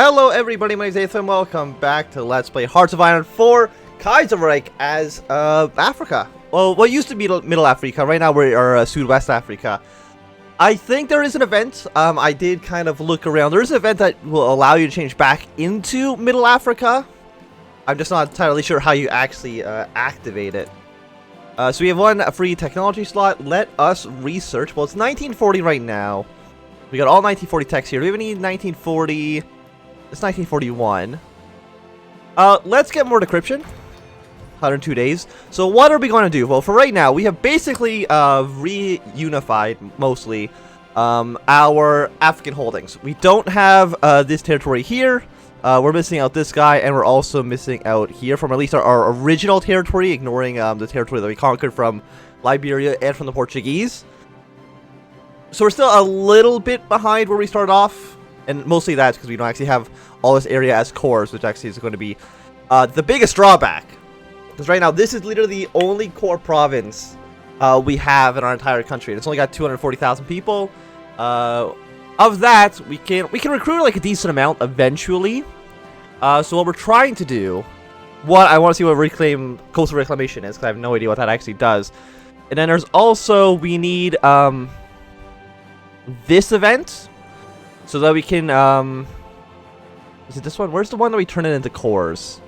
Hello everybody, my name is Ethan, welcome back to Let's Play Hearts of Iron 4 Kaiserreich as Africa. Well, what used to be Middle Africa, right now we are Southwest Africa. I think there is an event, I did kind of look around, there is an event that will allow you to change back into Middle Africa. I'm just not entirely sure how you actually activate it. So we have one free technology slot, let us research. Well, it's 1940 right now. We got all 1940 techs here. Do we have any 1940? It's 1941. Let's get more decryption. 102 days. So what are we going to do? Well, for right now, we have basically reunified, mostly, our African holdings. We don't have this territory here. We're missing out this guy, and we're also missing out here from at least our original territory, ignoring the territory that we conquered from Liberia and from the Portuguese. So we're still a little bit behind where we started off, and mostly that's because we don't actually have all this area as cores, which actually is going to be the biggest drawback. Because right now, this is literally the only core province we have in our entire country, and it's only got 240,000 people. Of that, we can recruit like a decent amount eventually. So what we're trying to do, I want to see what coastal reclamation is, because I have no idea what that actually does. And then there's also, we need this event, so that we can, is it this one? Where's the one that we turn it into cores?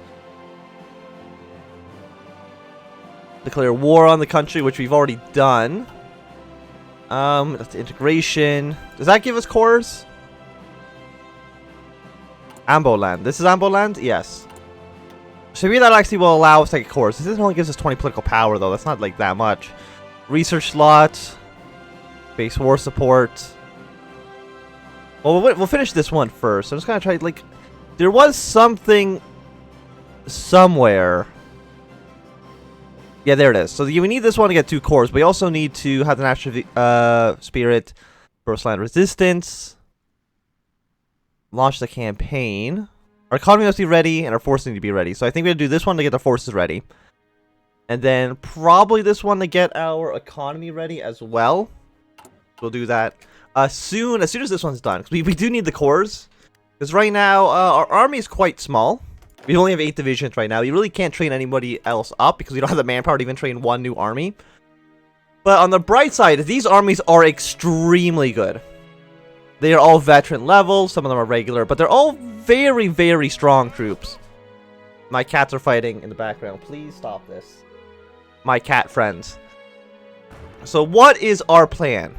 Declare war on the country, which we've already done. That's the integration. Does that give us cores? Amboland. This is Amboland? Yes. So maybe that actually will allow us to get cores. This only gives us 20 political power, though. That's not, like, that much. Research slot. Base war support. Well, we'll finish this one first. I'm just gonna try, like... There was something... somewhere... Yeah, there it is. So we need this one to get 2 cores, but we also need to have the national spirit, burst land resistance, launch the campaign. Our economy must be ready, and our forces need to be ready. So I think we have to do this one to get the forces ready, and then probably this one to get our economy ready as well. We'll do that as soon as this one's done. We do need the cores, because right now our army is quite small. We only have 8 divisions right now. We really can't train anybody else up because we don't have the manpower to even train one new army. But on the bright side, these armies are extremely good. They are all veteran level. Some of them are regular, but they're all very, very strong troops. My cats are fighting in the background. Please stop this. My cat friends. So what is our plan?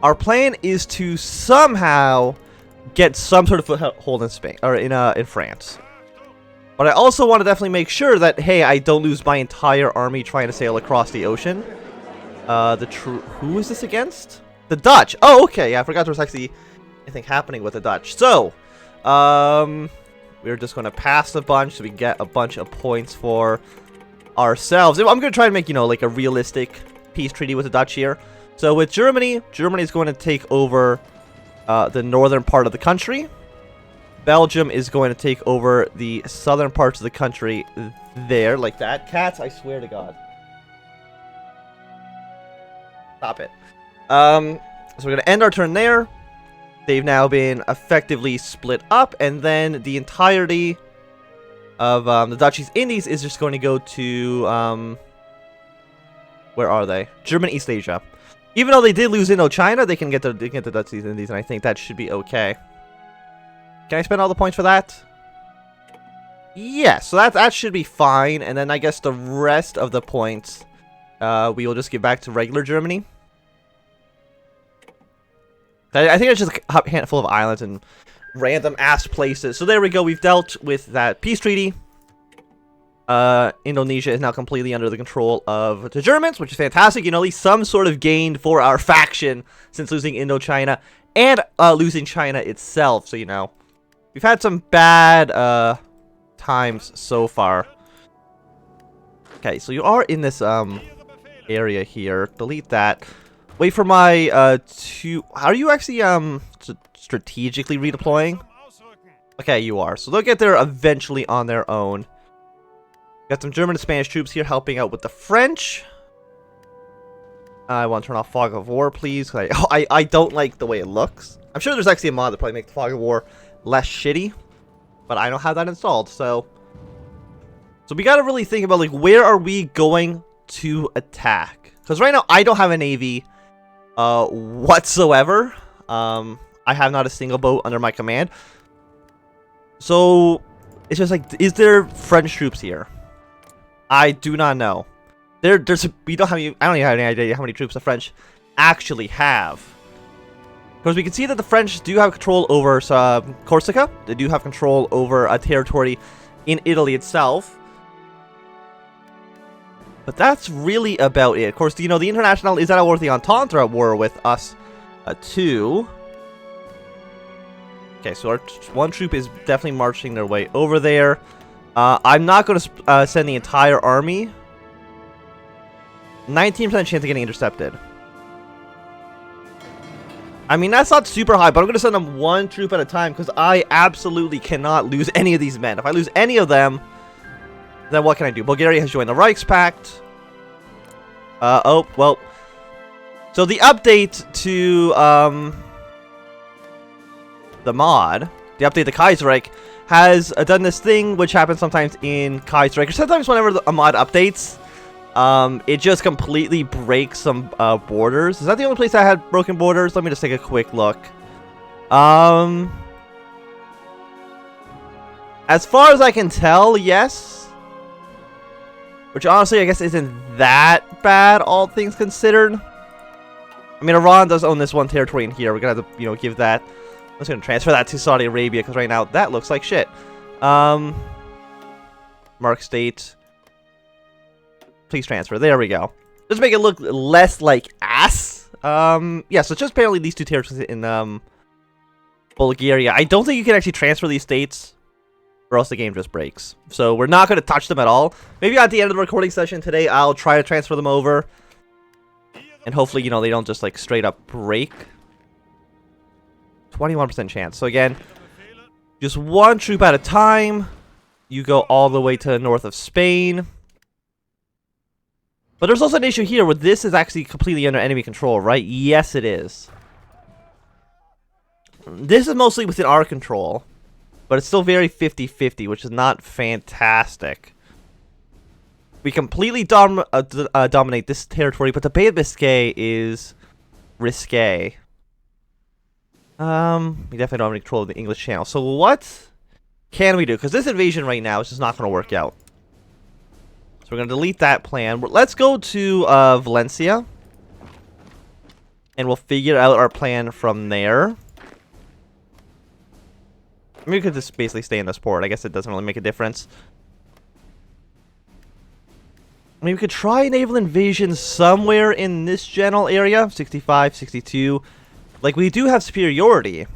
Our plan is to somehow... get some sort of foothold in Spain or in France. But I also want to definitely make sure that, hey, I don't lose my entire army trying to sail across the ocean. Who is this against? The Dutch. Oh, okay. Yeah, I forgot there was actually anything happening with the Dutch. So, we're just going to pass a bunch so we get a bunch of points for ourselves. I'm going to try and make, like a realistic peace treaty with the Dutch here. So with Germany is going to take over the northern part of the country. Belgium is going to take over the southern parts of the country there, like that. Cats, I swear to God. Stop it. So we're going to end our turn there. They've now been effectively split up, and then the entirety of the Dutch East Indies is just going to go to, where are they? German East Asia. Even though they did lose Indochina, they can get the Dutch East Indies, and I think that should be okay. Can I spend all the points for that? Yeah, so that should be fine. And then I guess the rest of the points we will just give back to regular Germany. I think it's just a handful of islands and random ass places. So there we go. We've dealt with that peace treaty. Indonesia is now completely under the control of the Germans, which is fantastic. At least some sort of gain for our faction since losing Indochina and losing China itself. So, we've had some bad times so far. Okay, so you are in this area here. Delete that. Wait for my are you actually strategically redeploying? Okay, you are. So they'll get there eventually on their own. Got some German and Spanish troops here helping out with the French. I want to turn off Fog of War, please. I don't like the way it looks. I'm sure there's actually a mod that probably makes the Fog of War less shitty. But I don't have that installed, so we gotta really think about, like, where are we going to attack? Because right now, I don't have a navy whatsoever. I have not a single boat under my command. So, it's just like, is there French troops here? I do not know. We don't have, I don't even have any idea how many troops the French actually have. Because we can see that the French do have control over Corsica. They do have control over a territory in Italy itself. But that's really about it. Of course, you know, the International is at war with the Entente at war with us, too. Okay, so our one troop is definitely marching their way over there. I'm not going to send the entire army. 19% chance of getting intercepted. I mean, that's not super high, but I'm going to send them one troop at a time because I absolutely cannot lose any of these men. If I lose any of them, then what can I do? Bulgaria has joined the Reichspakt. Oh, well. So the update to the mod, the update to Kaiserreich, has done this thing which happens sometimes in Kaiserreich. Or sometimes whenever a mod updates, it just completely breaks some borders. Is that the only place I had broken borders? Let me just take a quick look. As far as I can tell, yes. Which honestly, I guess isn't that bad, all things considered. I mean, Iran does own this one territory in here. We're gonna have to, you know, give that. I'm just gonna transfer that to Saudi Arabia because right now that looks like shit. Mark state. Please transfer. There we go. Just make it look less like ass. Yeah, so just apparently these two territories in Bulgaria. I don't think you can actually transfer these states, or else the game just breaks. So we're not going to touch them at all. Maybe at the end of the recording session today, I'll try to transfer them over. And hopefully, you know, they don't just, like, straight up break. 21% chance. So again, just one troop at a time. You go all the way to the north of Spain. But there's also an issue here where this is actually completely under enemy control, right? Yes, it is. This is mostly within our control. But it's still very 50-50, which is not fantastic. We completely dominate this territory, but the Bay of Biscay is risque. We definitely don't have any control of the English Channel. So what can we do? Because this invasion right now is just not going to work out. So we're going to delete that plan. Let's go to Valencia. And we'll figure out our plan from there. I mean, we could just basically stay in this port. I guess it doesn't really make a difference. I mean, we could try naval invasion somewhere in this general area. 65, 62. Like, we do have superiority.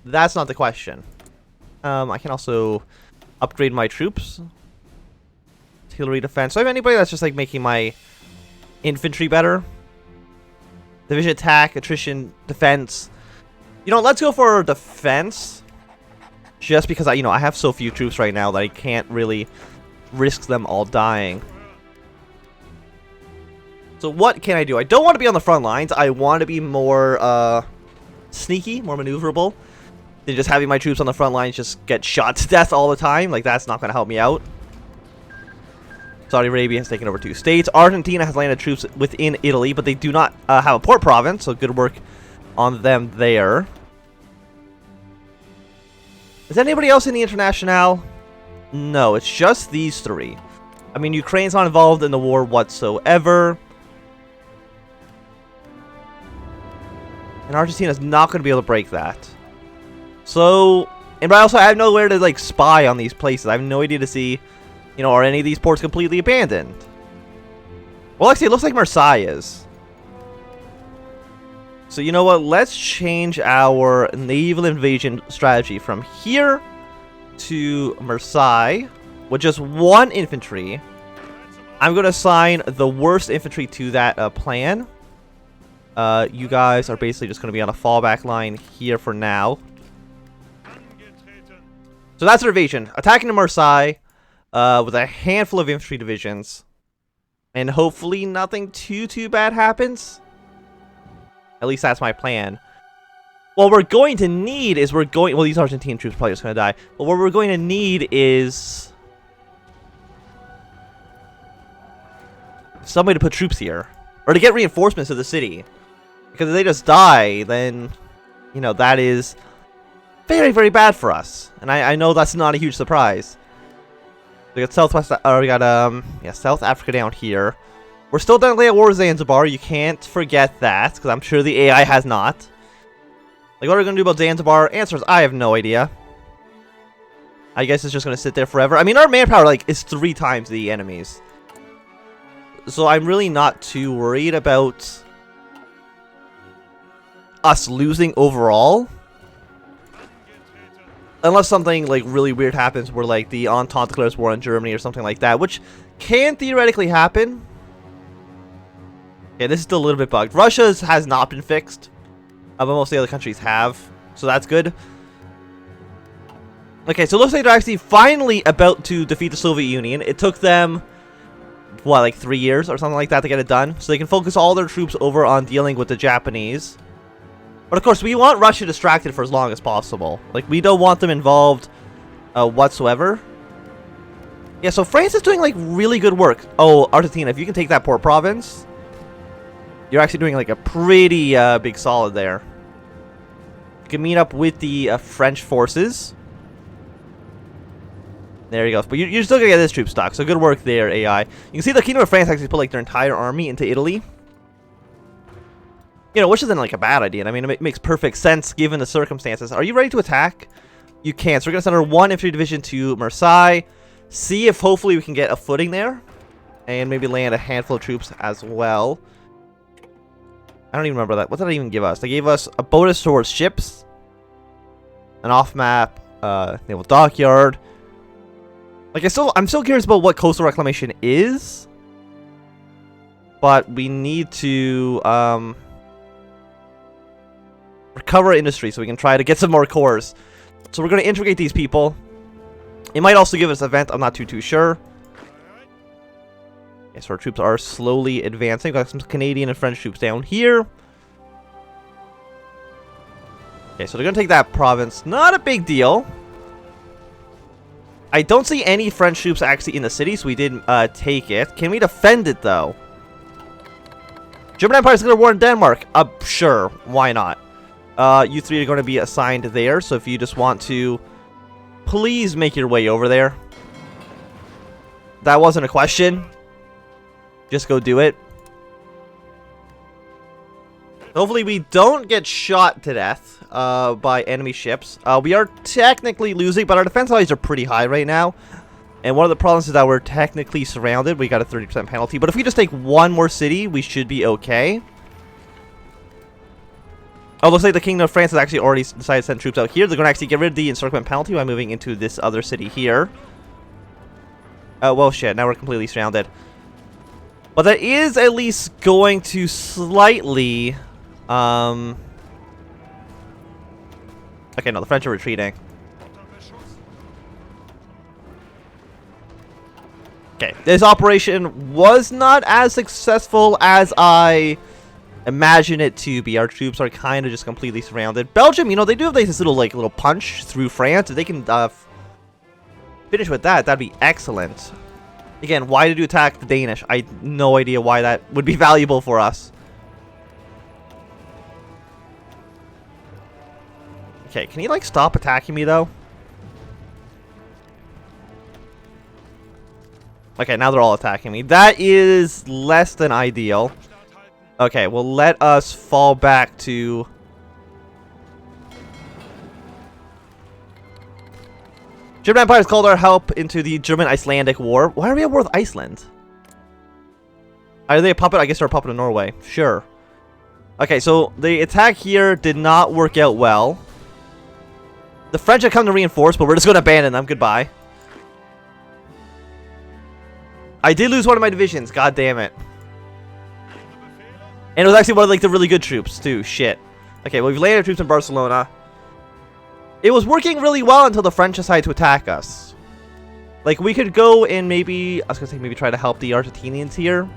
That's not the question. I can also upgrade my troops. Artillery defense. So I have anybody that's just, like, making my infantry better. Division attack, attrition, defense. You know, let's go for defense. Just because, I have so few troops right now that I can't really risk them all dying. So what can I do? I don't want to be on the front lines. I want to be more sneaky, more maneuverable, than just having my troops on the front lines just get shot to death all the time. Like, that's not going to help me out. Saudi Arabia has taken over 2 states. Argentina has landed troops within Italy, but they do not have a port province, so good work on them there. Is anybody else in the Internationale? No, it's just these 3. I mean, Ukraine's not involved in the war whatsoever. And Argentina's not going to be able to break that. So, but also I have nowhere to, like, spy on these places. I have no idea to see, are any of these ports completely abandoned? Well, actually, it looks like Marseilles is. So, you know what? Let's change our naval invasion strategy from here to Marseilles with just 1 infantry. I'm going to assign the worst infantry to that plan. You guys are basically just going to be on a fallback line here for now. So that's our invasion. Attacking Marseilles with a handful of infantry divisions. And hopefully nothing too bad happens. At least that's my plan. what we're going to need is well, these Argentine troops probably just going to die. But what we're going to need is somebody to put troops here. Or to get reinforcements to the city. Because if they just die, then, you know, that is very, very bad for us. And I know that's not a huge surprise. We got South Africa down here. We're still technically at war with Zanzibar. You can't forget that, because I'm sure the AI has not. Like, what are we going to do about Zanzibar? Answer is, I have no idea. I guess it's just going to sit there forever. I mean, our manpower, like, is 3 times the enemy's. So I'm really not too worried about us losing overall. Unless something, like, really weird happens where, like, the Entente declares war on Germany or something like that. Which can theoretically happen. Okay, this is still a little bit bugged. Russia's has not been fixed. But most of the other countries have. So that's good. Okay, so it looks like they're actually finally about to defeat the Soviet Union. It took them, what, like 3 years or something like that to get it done. So they can focus all their troops over on dealing with the Japanese. But of course, we want Russia distracted for as long as possible. Like, we don't want them involved whatsoever. Yeah, so France is doing, like, really good work. Oh, Argentina, if you can take that port province, you're actually doing, like, a pretty big solid there. You can meet up with the French forces. There you go. But you're still going to get this troop stock, so good work there, AI. You can see the Kingdom of France actually put, like, their entire army into Italy. You know, which isn't, like, a bad idea. I mean, it makes perfect sense given the circumstances. Are you ready to attack? You can. So we're going to send our 1 infantry division to Marseilles. See if hopefully we can get a footing there. And maybe land a handful of troops as well. I don't even remember that. What did they even give us? They gave us a bonus towards ships. An off-map naval dockyard. Like, I'm still curious about what coastal reclamation is. But we need to recover industry so we can try to get some more cores. So we're going to integrate these people. It might also give us an event. I'm not too sure. Okay, so our troops are slowly advancing. We've got some Canadian and French troops down here. Okay, so they're going to take that province. Not a big deal. I don't see any French troops actually in the city, so we didn't take it. Can we defend it, though? German Empire is going to war in Denmark. Sure. Why not? You 3 are going to be assigned there, so if you just want to, please make your way over there. That wasn't a question. Just go do it. Hopefully we don't get shot to death by enemy ships. We are technically losing, but our defense values are pretty high right now. And one of the problems is that we're technically surrounded. We got a 30% penalty. But if we just take 1 more city, we should be okay. Oh, looks like the Kingdom of France has actually already decided to send troops out here. They're going to actually get rid of the encirclement penalty by moving into this other city here. Well, shit. Now we're completely surrounded. But that is at least going to slightly... Okay, no, the French are retreating. Okay, this operation was not as successful as I imagine it to be. Our troops are kind of just completely surrounded. Belgium, you know, they do have this little punch through France. If they can finish with that, that'd be excellent. Again, why did you attack the Danish? I have no idea why that would be valuable for us. Okay, can you, like, stop attacking me, though? Okay, now they're all attacking me. That is less than ideal. Okay, well, let us fall back to... German Empire has called our help into the German-Icelandic War. Why are we at war with Iceland? Are they a puppet? I guess they're a puppet of Norway. Sure. Okay, so the attack here did not work out well. The French have come to reinforce, but we're just going to abandon them. Goodbye. I did lose one of my divisions. God damn it. And it was actually one of, like, the really good troops, too. Shit. Okay, well, we've landed troops in Barcelona. It was working really well until the French decided to attack us. Like, we could go and maybe... I was going to say maybe try to help the Argentinians here.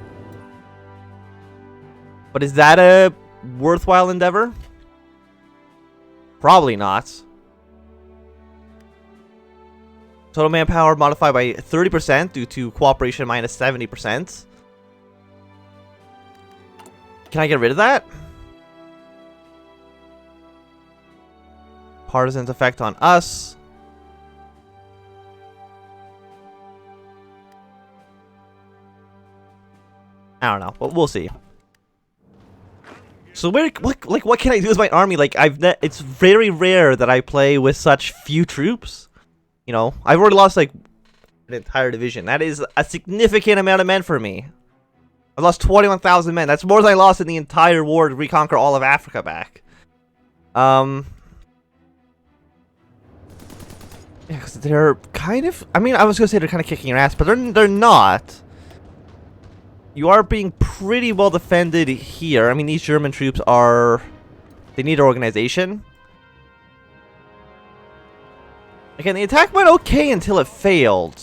But is that a worthwhile endeavor? Probably not. Total manpower modified by 30% due to cooperation minus 70%. Can I get rid of that? Partisans effect on us. I don't know, but we'll see. So what can I do with my army? Like it's very rare that I play with such few troops. You know, I've already lost like an entire division. That is a significant amount of men for me. I lost 21,000 men. That's more than I lost in the entire war to reconquer all of Africa back. Yeah, because they're kind of... I mean, I was going to say they're kind of kicking your ass, but they're not. You are being pretty well defended here. I mean, these German troops are... They need organization. Again, the attack went okay until it failed.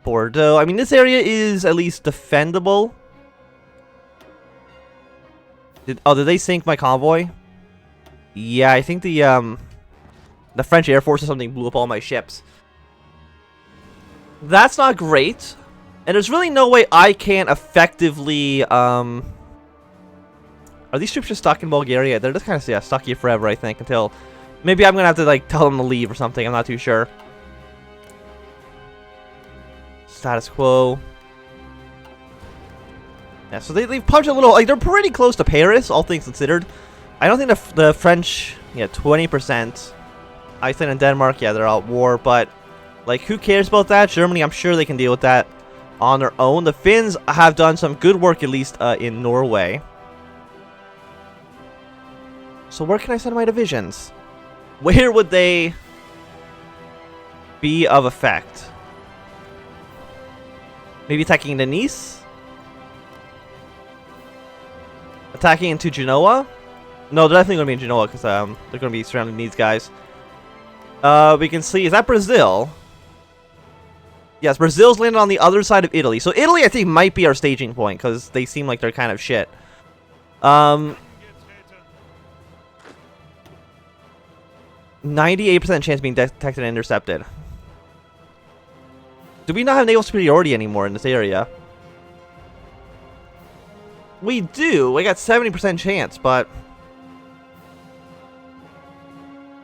Bordeaux. I mean, this area is at least defendable. Did they sink my convoy? Yeah, I think the French Air Force or something blew up all my ships. That's not great. And there's really no way I can effectively, Are these troops just stuck in Bulgaria? They're just kind of, yeah, stuck here forever, I think, until... Maybe I'm gonna have to, like, tell them to leave or something. I'm not too sure. Status quo. Yeah, so they've punched a little... Like, they're pretty close to Paris, all things considered. I don't think the French... Yeah, 20%. Iceland and Denmark, yeah, they're at war, but... Like, who cares about that? Germany, I'm sure they can deal with that on their own. The Finns have done some good work, at least, in Norway. So where can I send my divisions? Where would they be of effect? Maybe attacking into Nice? Attacking into Genoa? No, they're definitely going to be in Genoa because they're going to be surrounding these guys. We can see, is that Brazil? Yes, Brazil's landed on the other side of Italy. So Italy, I think, might be our staging point because they seem like they're kind of shit. 98% chance of being detected and intercepted. Do we not have naval superiority anymore in this area? We do. We got 70% chance, but...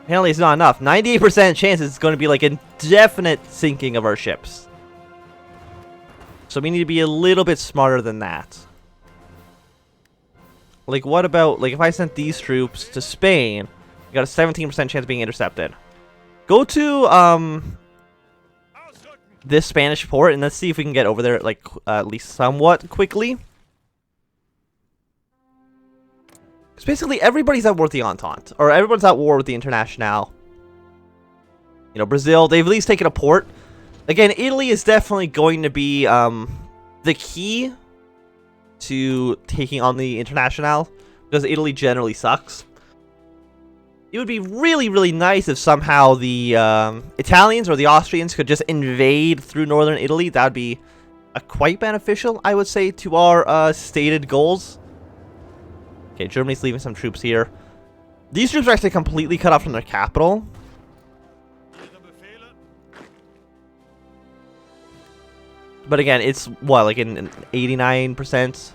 apparently it's not enough. 98% chance it's going to be like a definite sinking of our ships. So we need to be a little bit smarter than that. Like, what about... Like, if I sent these troops to Spain... You got a 17% chance of being intercepted. Go to this Spanish port and let's see if we can get over there like at least somewhat quickly. Because basically everybody's at war with the Entente, or everyone's at war with the Internationale. You know, Brazil, they've at least taken a port. Again, Italy is definitely going to be the key to taking on the Internationale, because Italy generally sucks. It would be really, really nice if somehow the Italians or the Austrians could just invade through northern Italy. That would be quite beneficial, I would say, to our stated goals. Okay, Germany's leaving some troops here. These troops are actually completely cut off from their capital. But again, it's, what, like an 89%?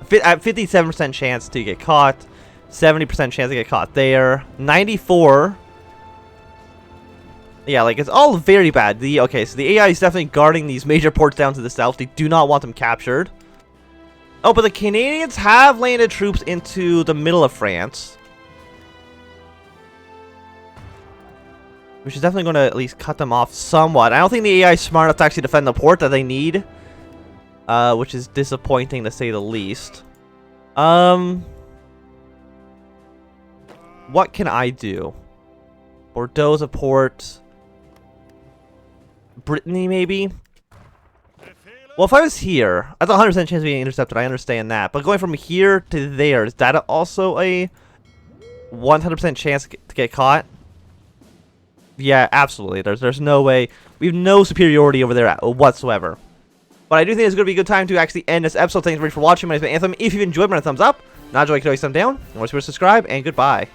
57% chance to get caught. 70% chance to get caught there. 94. Yeah, like, it's all very bad. Okay, so the AI is definitely guarding these major ports down to the south. They do not want them captured. Oh, but the Canadians have landed troops into the middle of France. Which is definitely going to at least cut them off somewhat. I don't think the AI is smart enough to actually defend the port that they need. Which is disappointing to say the least. What can I do? Bordeaux's a port. Brittany, maybe? Well, if I was here, I have a 100% chance of being intercepted. I understand that. But going from here to there, is that also a 100% chance to get caught? Yeah, absolutely. There's no way. We have no superiority over there whatsoever. But I do think it's going to be a good time to actually end this episode. Thanks very much for watching. My name is Anthem. If you've enjoyed, give it a thumbs up. Not enjoying, you can always thumb down. And subscribe, and goodbye.